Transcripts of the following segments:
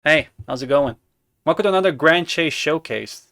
Hey, how's it going? Welcome to another Grand Chase Showcase.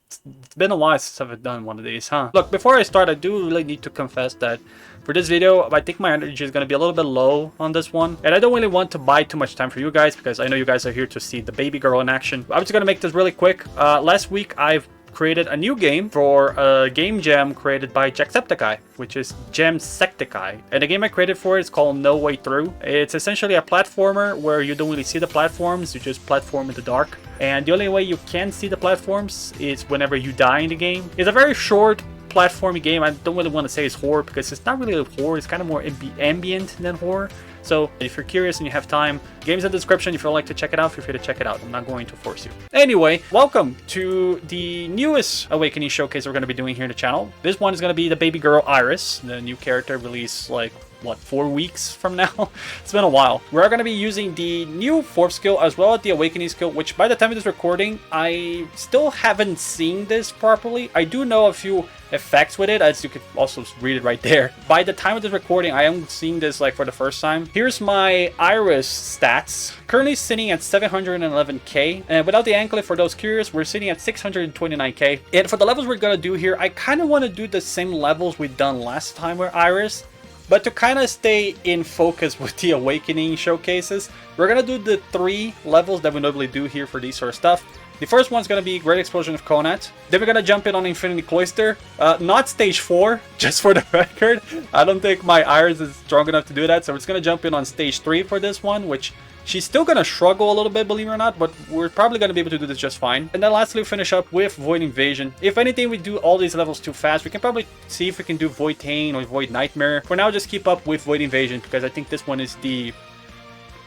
It's been a while since I've done one of these, huh? Look, before I start, I do really need to confess that for this video, I think my energy is going to be a little bit low on this one. And I don't really want to buy too much time for you guys because I know you guys are here to see the baby girl in action. I'm just going to make this really quick. Last week, I've created a new game for a game jam created by Jacksepticeye, which is Gemsecticeye. And the game I created for it is called No Way Through. It's essentially a platformer where you don't really see the platforms, you just platform in the dark. And the only way you can see the platforms is whenever you die in the game. It's a very short platformy game. I don't really want to say it's horror because it's not really a horror, it's kind of more ambient than horror. So if you're curious and you have time, game's in the description. If you'd like to check it out, feel free to check it out. I'm not going to force you. Anyway, welcome to the newest Awakening showcase we're going to be doing here on the channel. This one is going to be the baby girl Iris, the new character released like, what, 4 weeks from now? It's been a while. We're going to be using the new 4th skill as well as the Awakening skill, which by the time of this recording, I still haven't seen this properly. I do know a few effects with it, as you could also read it right there. By the time of this recording, I am seeing this like for the first time. Here's my Iris stats. Currently sitting at 711k, and without the anklet, for those curious, we're sitting at 629k. And for the levels we're gonna do here, I kind of want to do the same levels we done last time with Iris. But to kind of stay in focus with the Awakening showcases, we're going to do the 3 levels that we normally do here for these sort of stuff. The first one's going to be Great Explosion of Conant. Then we're going to jump in on Infinity Cloister. Not stage 4, just for the record. I don't think my Iris is strong enough to do that. So we're just going to jump in on stage 3 for this one, which she's still going to struggle a little bit, believe it or not, but we're probably going to be able to do this just fine. And then lastly, we finish up with Void Invasion. If anything, we do all these levels too fast, we can probably see if we can do Void Tain or Void Nightmare. For now, just keep up with Void Invasion, because I think this one is the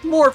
more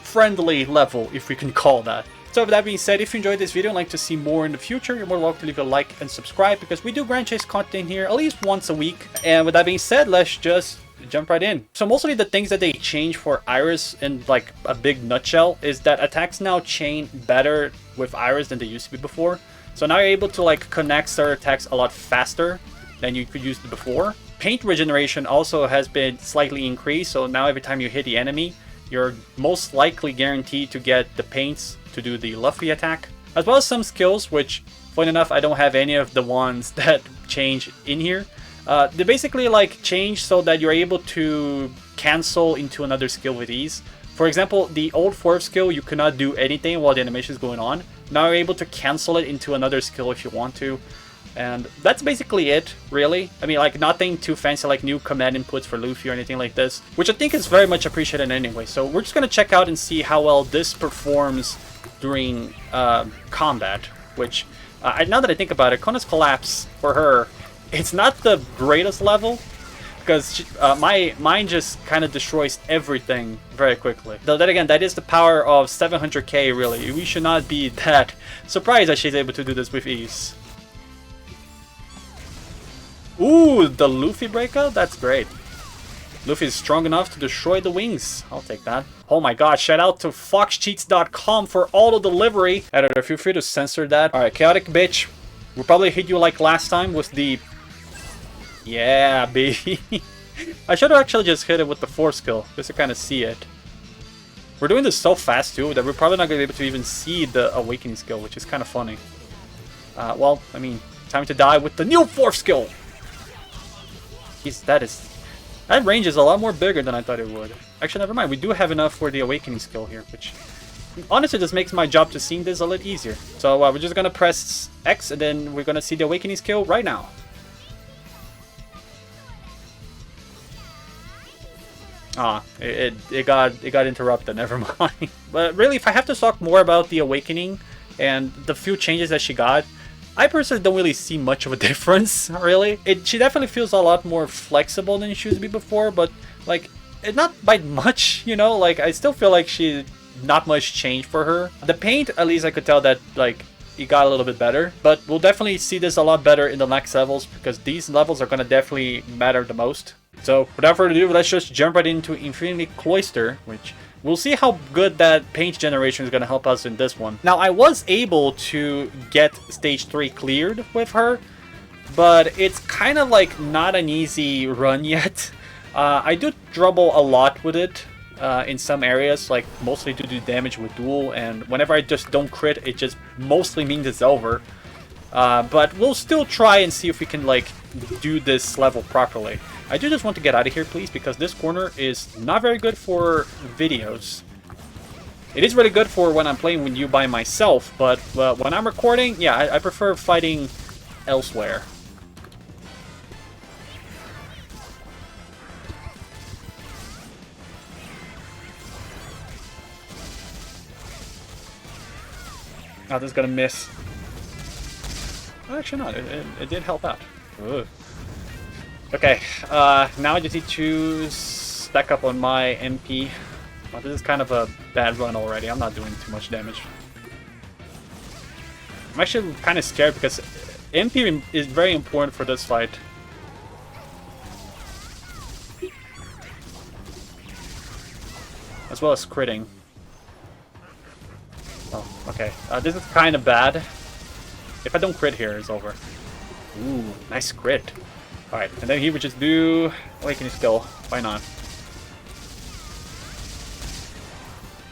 friendly level, if we can call that. So with that being said, if you enjoyed this video and like to see more in the future, you're more welcome to leave a like and subscribe, because we do Grand Chase content here at least once a week. And with that being said, let's just jump right in. So mostly the things that they change for Iris in like a big nutshell is that attacks now chain better with Iris than they used to be before. So now you're able to like connect certain attacks a lot faster than you could use before. Paint regeneration also has been slightly increased, so now every time you hit the enemy, you're most likely guaranteed to get the paints to do the Luffy attack, as well as some skills, which, funny enough, I don't have any of the ones that change in here. They basically like change so that you're able to cancel into another skill with ease. For example, the old 4th skill, you could not do anything while the animation is going on. Now you're able to cancel it into another skill if you want to. And that's basically it, really. I mean, like, nothing too fancy like new command inputs for Luffy or anything like this, which I think is very much appreciated anyway. So we're just going to check out and see how well this performs during combat, which, now that I think about it, Kona's Collapse for her, it's not the greatest level, because mine just kind of destroys everything very quickly. Though then again, that is the power of 700k, really. We should not be that surprised that she's able to do this with ease. Ooh, the Luffy breakout? That's great. Luffy is strong enough to destroy the wings. I'll take that. Oh my god, shout out to foxcheats.com for auto delivery. Editor, feel free to censor that. Alright, Chaotic Bitch. We'll probably hit you like last time with the... Yeah, baby. I should have actually just hit it with the 4th skill, just to kind of see it. We're doing this so fast too, that we're probably not going to be able to even see the Awakening skill, which is kind of funny. Well, I mean, time to die with the new 4th skill. Jeez, that range is a lot more bigger than I thought it would. Actually, never mind. We do have enough for the Awakening skill here, which honestly just makes my job to seeing this a little easier. So we're just gonna press X, and then we're gonna see the Awakening skill right now. It got interrupted. Never mind. But really, if I have to talk more about the Awakening and the few changes that she got, I personally don't really see much of a difference, really. She definitely feels a lot more flexible than she used to be before, but, like, not by much, you know? Like, I still feel like not much changed for her. The paint, at least I could tell that, like, it got a little bit better. But we'll definitely see this a lot better in the next levels, because these levels are going to definitely matter the most. So, without further ado, let's just jump right into Infinity Cloister, which... we'll see how good that paint generation is going to help us in this one. Now, I was able to get stage 3 cleared with her, but it's kind of like not an easy run yet. I do trouble a lot with it, in some areas, like mostly to do damage with duel, and whenever I just don't crit, it just mostly means it's over. But we'll still try and see if we can like do this level properly. I do just want to get out of here, please, because this corner is not very good for videos. It is really good for when I'm playing with you by myself, but when I'm recording, yeah, I prefer fighting elsewhere. Oh, this is gonna miss. Oh, actually not. It did help out. Ugh. Okay, now I just need to stack up on my MP. Well, this is kind of a bad run already. I'm not doing too much damage. I'm actually kind of scared because MP is very important for this fight. As well as critting. Oh, okay. This is kind of bad. If I don't crit here, it's over. Ooh, nice crit. Alright, and then he would just do Awakening Skill. Why not?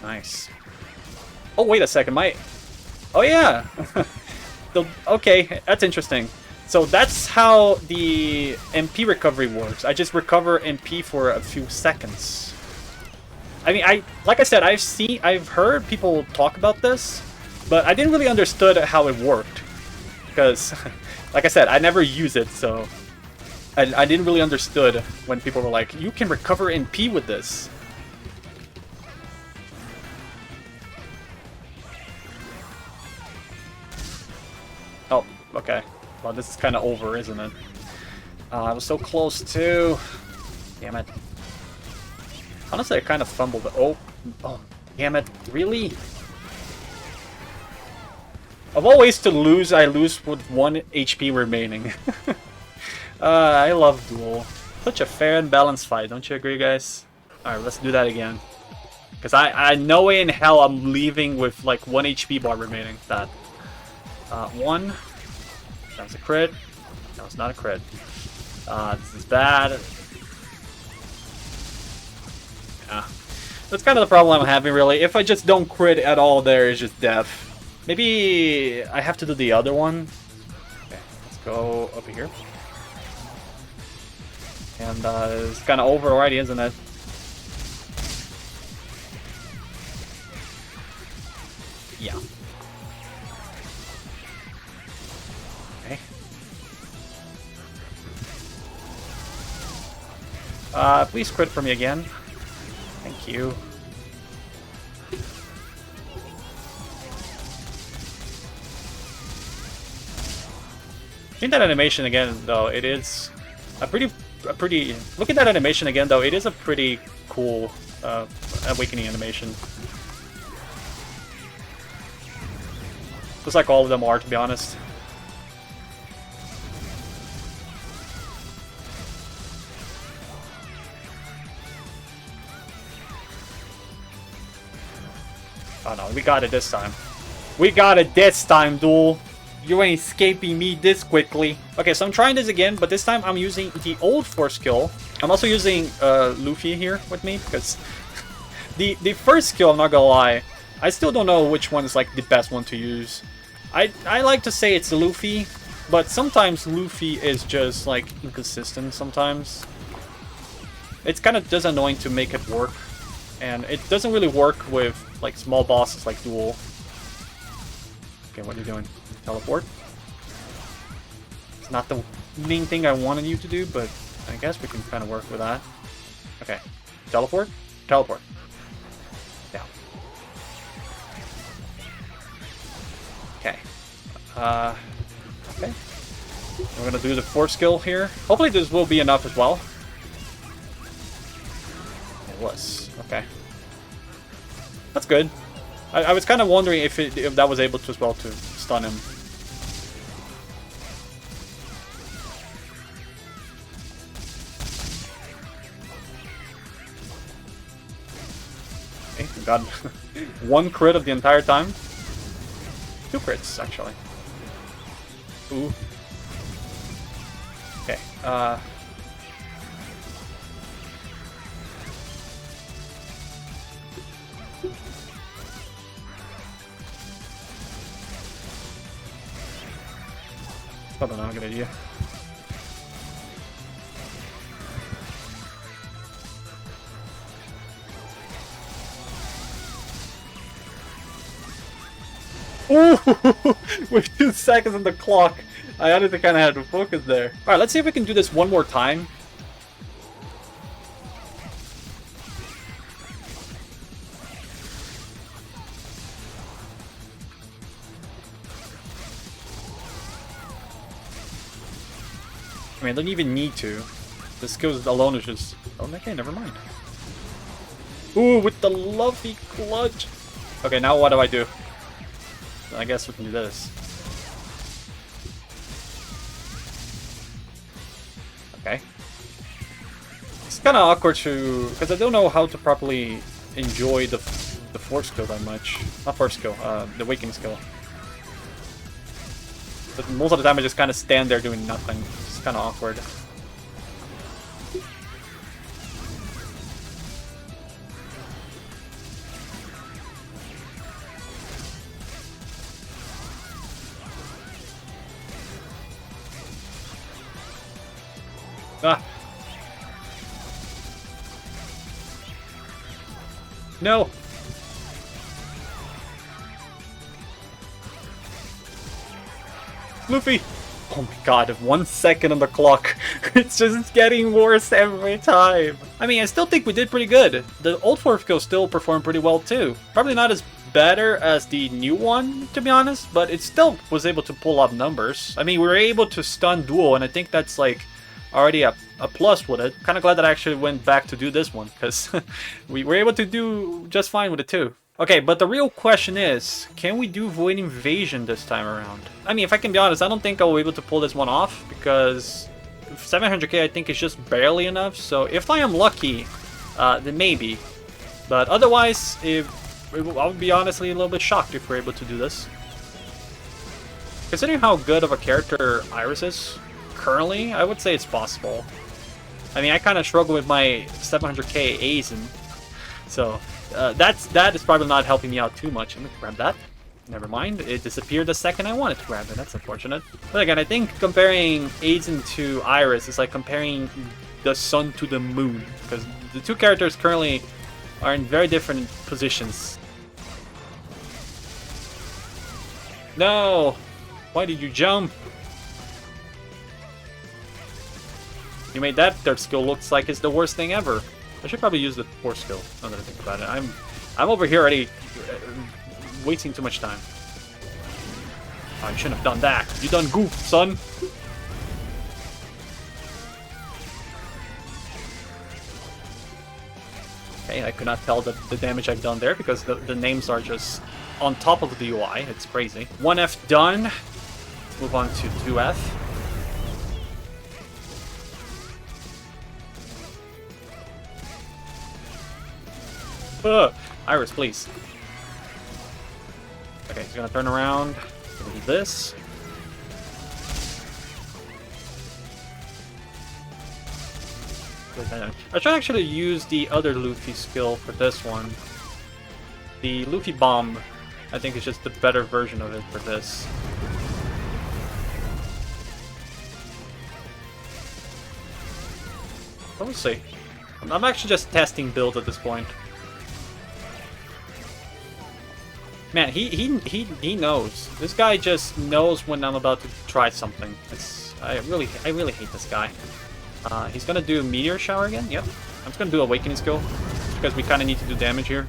Nice. Oh, wait a second. Oh, yeah! Okay, that's interesting. So that's how the MP recovery works. I just recover MP for a few seconds. I mean, like I said, I've heard people talk about this, but I didn't really understood how it worked. Because, like I said, I never use it, so I didn't really understood when people were like, you can recover MP with this. Oh, okay. Well, this is kind of over, isn't it? I was so close too. Damn it. Honestly, I kind of fumbled. Oh, damn it. Really? Of all ways to lose, I lose with 1 HP remaining. I love Duel. Such a fair and balanced fight, don't you agree, guys? Alright, let's do that again. Because I no way in hell I'm leaving with like 1 HP bar remaining. That. 1. That was a crit. That was not a crit. This is bad. Yeah. That's kind of the problem I'm having, really. If I just don't crit at all, there is just death. Maybe I have to do the other one. Okay, let's go over here. And it's kind of over already, isn't it? Yeah. Okay. Please crit for me again. Thank you. In that animation again, though, it is a pretty. Look at that animation again, though. It is a pretty cool awakening animation. Looks like all of them are, to be honest. Oh no, we got it this time. We got it this time, Duel. You ain't escaping me this quickly. Okay, so I'm trying this again, but this time I'm using the old Force skill. I'm also using Luffy here with me, because the first skill, I'm not gonna lie, I still don't know which one is like the best one to use. I like to say it's Luffy, but sometimes Luffy is just like inconsistent sometimes. It's kind of just annoying to make it work, and it doesn't really work with like small bosses like Duel. Okay, what are you doing? Teleport? It's not the main thing I wanted you to do, but I guess we can kind of work with that. Okay. Teleport? Teleport. Yeah. Okay. Okay. We're gonna do the Force skill here. Hopefully this will be enough as well. It was. Okay. That's good. I was kind of wondering if that was able to as well to stun him. Okay, we got 1 crit of the entire time. 2 crits, actually. Ooh. Okay, Probably not a good idea. Ooh, with 2 seconds on the clock, I honestly kind of had to focus there. All right, let's see if we can do this one more time. I mean, I don't even need to. The skills alone is just... Oh, okay, never mind. Ooh, with the lovely clutch. Okay, now what do I do? I guess we can do this. Okay. It's kind of awkward to... Because I don't know how to properly enjoy the force skill that much. Not force skill, the awakening skill. But most of the time I just kind of stand there doing nothing. It's kind of awkward. Ah. No. Luffy! Oh my god, 1 second on the clock. It's just getting worse every time. I mean, I still think we did pretty good. The old force skill still performed pretty well too. Probably not as better as the new one, to be honest, but it still was able to pull up numbers. I mean, we were able to stun Duo, and I think that's like already a plus with it. Kind of glad that I actually went back to do this one, because we were able to do just fine with it too. Okay, but the real question is, can we do Void Invasion this time around? I mean, if I can be honest, I don't think I'll be able to pull this one off, because 700k I think is just barely enough, so if I am lucky, then maybe. But otherwise, I would be honestly a little bit shocked if we're able to do this. Considering how good of a character Iris is currently, I would say it's possible. I mean, I kind of struggle with my 700k Aizen, so that is probably not helping me out too much. I'm gonna grab that. Never mind, it disappeared the second I wanted to grab it. That's unfortunate. But again, I think comparing Aizen to Iris is like comparing the sun to the moon, because the two characters currently are in very different positions. No! Why did you jump? You made that third skill looks like it's the worst thing ever. I should probably use the fourth skill, now that I think about it. I'm over here already wasting too much time. Oh, you shouldn't have done that. You done goof, son. Okay, I could not tell the damage I've done there because the names are just on top of the UI. It's crazy. 1F done. Let's move on to 2F. Iris, please. Okay, he's gonna turn around. Do this. I should actually use the other Luffy skill for this one. The Luffy Bomb, I think, is just the better version of it for this. But we'll see. I'm actually just testing builds at this point. Man, he knows. This guy just knows when I'm about to try something. I really hate this guy. He's gonna do Meteor Shower again. Yep. I'm just gonna do Awakening skill because we kind of need to do damage here.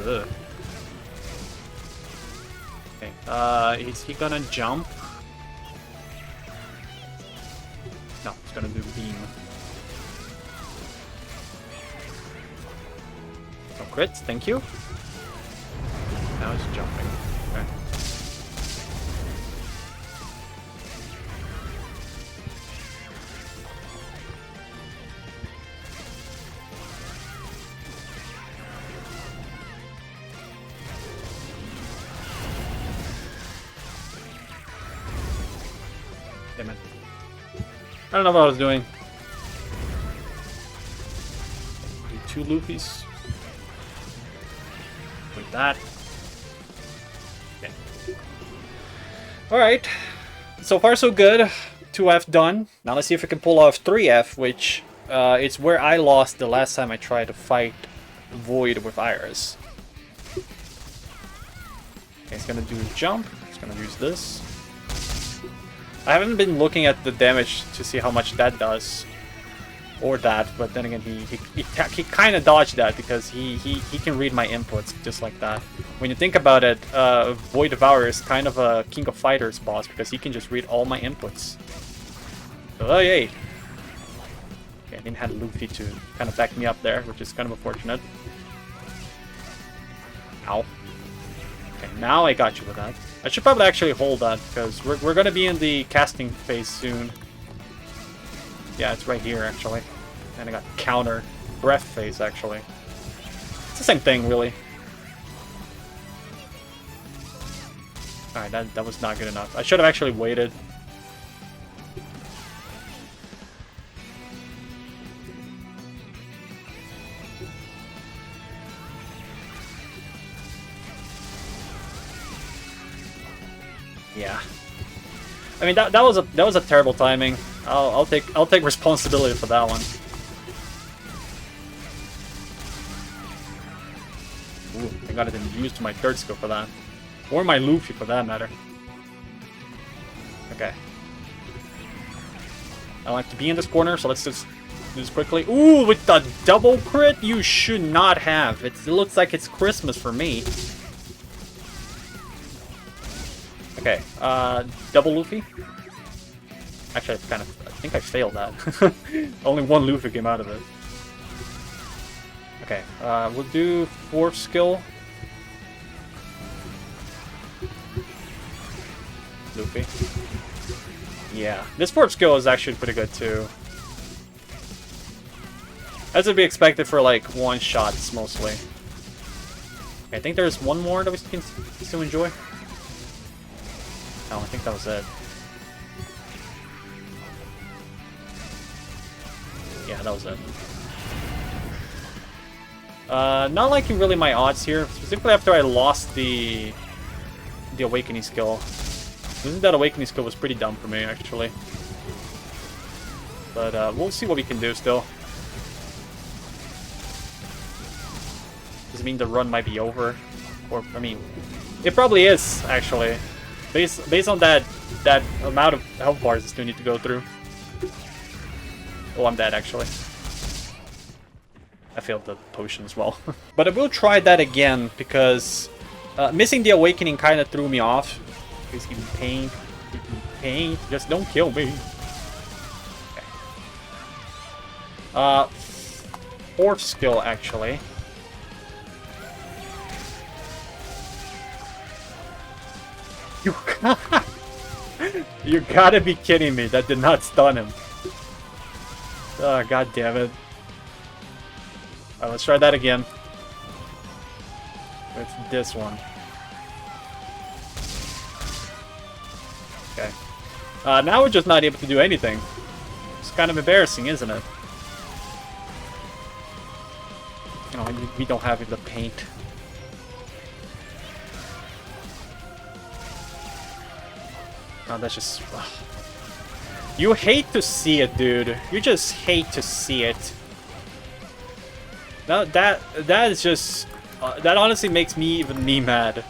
Ugh. Okay, is he gonna jump? No, he's gonna do beam. No crits, thank you. Now he's jumping. Okay. Damn it. I don't know what I was doing. Two Luffys. With that. Okay. Alright. So far so good. 2F done. Now let's see if we can pull off 3F, which it's where I lost the last time I tried to fight Void with Iris. Okay, it's gonna do a jump. It's gonna use this. I haven't been looking at the damage to see how much that does. Or that, but then again, he kind of dodged that because he can read my inputs just like that. When you think about it, Void Devourer is kind of a King of Fighters boss because he can just read all my inputs. Oh yay! Okay, I didn't have Luffy to kind of back me up there, which is kind of unfortunate. Ow. Okay, now I got you with that. I should probably actually hold that because we're gonna be in the casting phase soon. Yeah, it's right here, actually. And I got counter breath phase, actually. It's the same thing, really. Alright, that was not good enough. I should have actually waited. Yeah. I mean, that was a terrible timing. I'll take responsibility for that one. Ooh, I got it used to my third skill for that. Or my Luffy for that matter. Okay. I like to be in this corner, so let's just do this quickly. Ooh, with the double crit, you should not have. It looks like it's Christmas for me. Okay, double Luffy. Actually, I think I failed that. Only one Luffy came out of it. Okay, we'll do fourth skill. Luffy. Yeah, this fourth skill is actually pretty good too. As would be expected for like one shots mostly. Okay, I think there's one more that we can still enjoy. No, I think that was it. Yeah, that was it. Not liking really my odds here, specifically after I lost the awakening skill. Losing that awakening skill was pretty dumb for me, actually. But we'll see what we can do still. Does it mean the run might be over? Or, I mean, it probably is, actually. Based on that amount of health bars I still need to go through. Oh, I'm dead, actually. I failed the potion as well. But I will try that again, because missing the awakening kind of threw me off. Please give me pain. Give me pain. Just don't kill me. Okay. Fourth skill, actually. You gotta be kidding me. That did not stun him. Oh, god damn it. Alright, let's try that again. With this one. Okay. Now we're just not able to do anything. It's kind of embarrassing, isn't it? Oh, we don't have the paint. Oh, that's just... Ugh. You hate to see it, dude. You just hate to see it. No, that is just... that honestly makes me mad.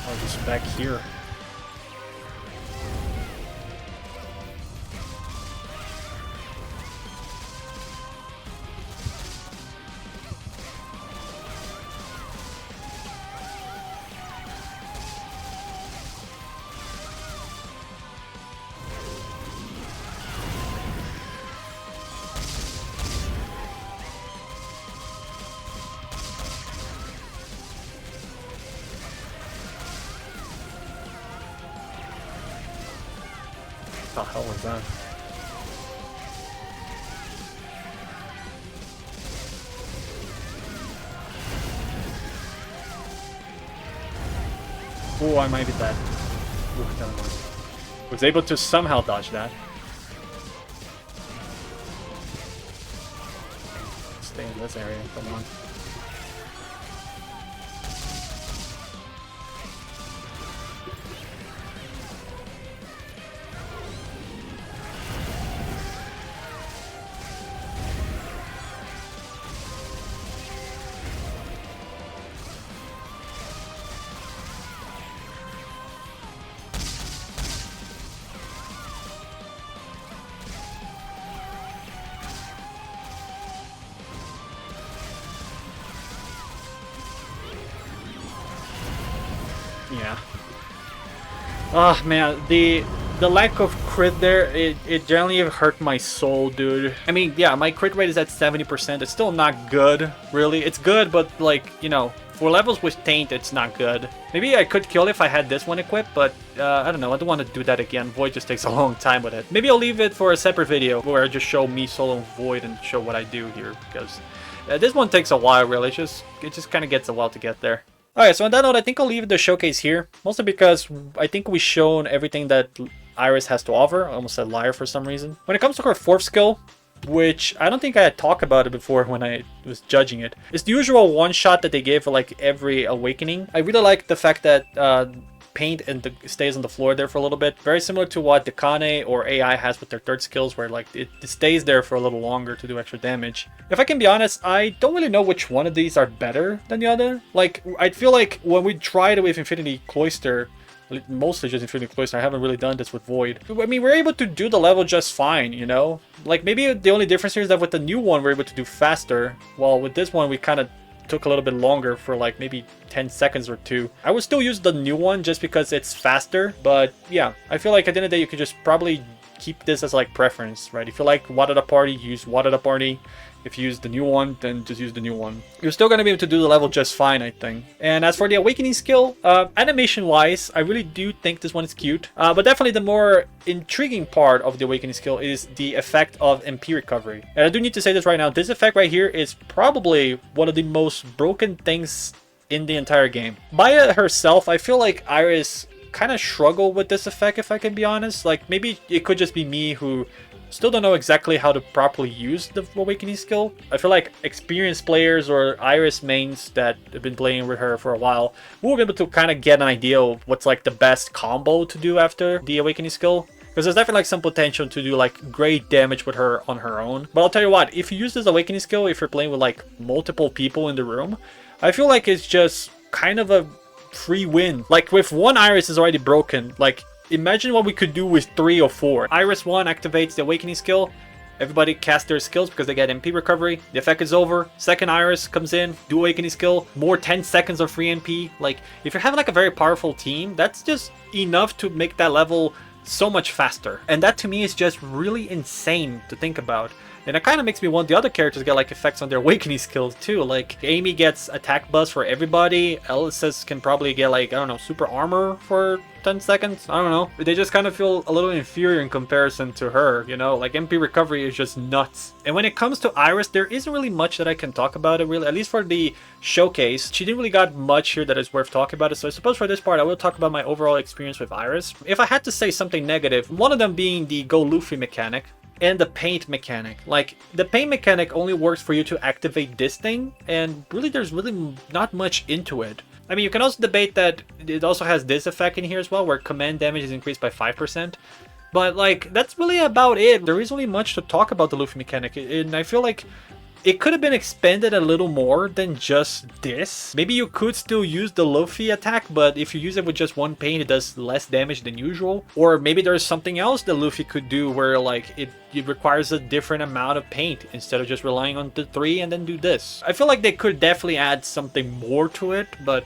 Oh, just back here. the hell was that? Oh, I might be dead. Ooh, never mind. Was able to somehow dodge that. Stay in this area, come on. Yeah. Oh man, the lack of crit there, it generally hurt my soul, dude. I mean, yeah, my crit rate is at 70%. It's still not good, really. It's good, but like, you know, for levels with Taint, it's not good. Maybe I could kill if I had this one equipped, but I don't know. I don't want to do that again. Void just takes a long time with it. Maybe I'll leave it for a separate video where I just show me solo Void and show what I do here, because this one takes a while, really. It just kind of gets a while to get there. Alright, so on that note, I think I'll leave the showcase here. Mostly because I think we've shown everything that Iris has to offer. I almost said liar for some reason. When it comes to her fourth skill, which I don't think I had talked about it before when I was judging it, it's the usual one-shot that they give for like every awakening. I really like the fact that paint and stays on the floor there for a little bit. Very similar to what Dekane or AI has with their third skills, where like it stays there for a little longer to do extra damage. If I can be honest, I don't really know which one of these are better than the other. Like, I feel like when we tried it with Infinity Cloister, mostly just Infinity Cloister, I haven't really done this with Void. I mean, we're able to do the level just fine, you know? Like, maybe the only difference here is that with the new one, we're able to do faster, while with this one, we kind of took a little bit longer for like maybe 10 seconds or 2. I would still use the new one just because it's faster, but yeah, I feel like at the end of the day, you could just probably keep this as like preference, right? If you like Water the Party, use Water the Party. If you use the new one, then just use the new one. You're still going to be able to do the level just fine, I think. And as for the Awakening skill, animation-wise, I really do think this one is cute. But definitely the more intriguing part of the Awakening skill is the effect of MP recovery. And I do need to say this right now. This effect right here is probably one of the most broken things in the entire game. Maya herself, I feel like Iris kind of struggled with this effect, if I can be honest. Like, maybe it could just be me who still don't know exactly how to properly use the Awakening skill. I feel like experienced players or Iris mains that have been playing with her for a while will be able to kind of get an idea of what's like the best combo to do after the Awakening skill. Because there's definitely like some potential to do like great damage with her on her own. But I'll tell you what, if you use this Awakening skill, if you're playing with like multiple people in the room, I feel like it's just kind of a free win. Like with one Iris is already broken, like imagine what we could do with 3 or 4. Iris 1 activates the Awakening skill. Everybody casts their skills because they get MP recovery. The effect is over. Second Iris comes in, do Awakening skill, more 10 seconds of free MP. Like, if you're having like a very powerful team, that's just enough to make that level so much faster. And that to me is just really insane to think about. And it kind of makes me want the other characters to get like effects on their Awakening skills too. Like Amy gets attack buzz for everybody. Ellis can probably get like, I don't know, super armor for 10 seconds. I don't know. They just kind of feel a little inferior in comparison to her, you know? Like MP recovery is just nuts. And when it comes to Iris, there isn't really much that I can talk about it really, at least for the showcase. She didn't really got much here that is worth talking about it. So I suppose for this part, I will talk about my overall experience with Iris. If I had to say something negative, one of them being the Go Luffy mechanic and the paint mechanic. Like, the paint mechanic only works for you to activate this thing, and really there's really not much into it. I mean, you can also debate that it also has this effect in here as well, where command damage is increased by 5%. But like, that's really about it. There isn't really much to talk about the Luffy mechanic, and I feel like it could have been expanded a little more than just this. Maybe you could still use the Luffy attack, but if you use it with just one paint, it does less damage than usual. Or maybe there's something else that Luffy could do where like it requires a different amount of paint instead of just relying on the 3 and then do this. I feel like they could definitely add something more to it, but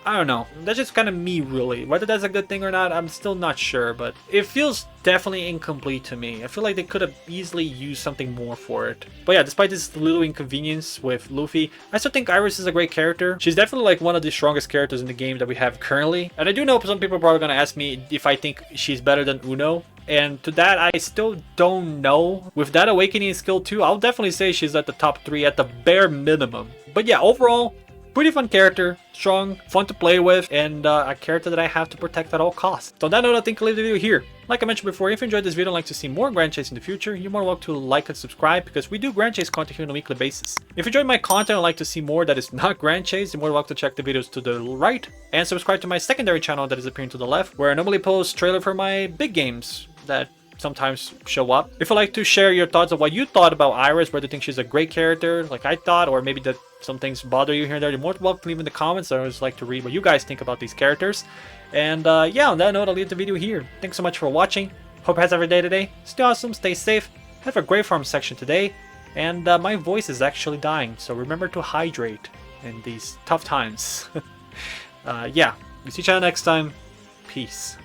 I don't know. That's just kind of me, really. Whether that's a good thing or not, I'm still not sure, but it feels definitely incomplete to me. I feel like they could have easily used something more for it. But yeah, despite this little inconvenience with Luffy, I still think Iris is a great character. She's definitely like one of the strongest characters in the game that we have currently. And I do know some people are probably going to ask me if I think she's better than Uno. and to that I still don't know. With that Awakening skill too, I'll definitely say she's at the top 3 at the bare minimum. But yeah, overall, pretty fun character, strong, fun to play with, and a character that I have to protect at all costs. So on that note, I think I'll leave the video here. Like I mentioned before, if you enjoyed this video and like to see more Grand Chase in the future, you're more welcome to like and subscribe, because we do Grand Chase content here on a weekly basis. If you enjoyed my content and like to see more that is not Grand Chase, you're more welcome to check the videos to the right, and subscribe to my secondary channel that is appearing to the left, where I normally post trailer for my big games that sometimes show up. If you'd like to share your thoughts on what you thought about Iris, whether you think she's a great character like I thought, or maybe that some things bother you here and there, you're more welcome to leave in the comments. I always like to read what you guys think about these characters. And yeah, on that note, I'll leave the video here. Thanks so much for watching. Hope you have every day today. Stay awesome, stay safe, have a great farm section today. And my voice is actually dying, so remember to hydrate in these tough times. Yeah, we see each other next time. Peace.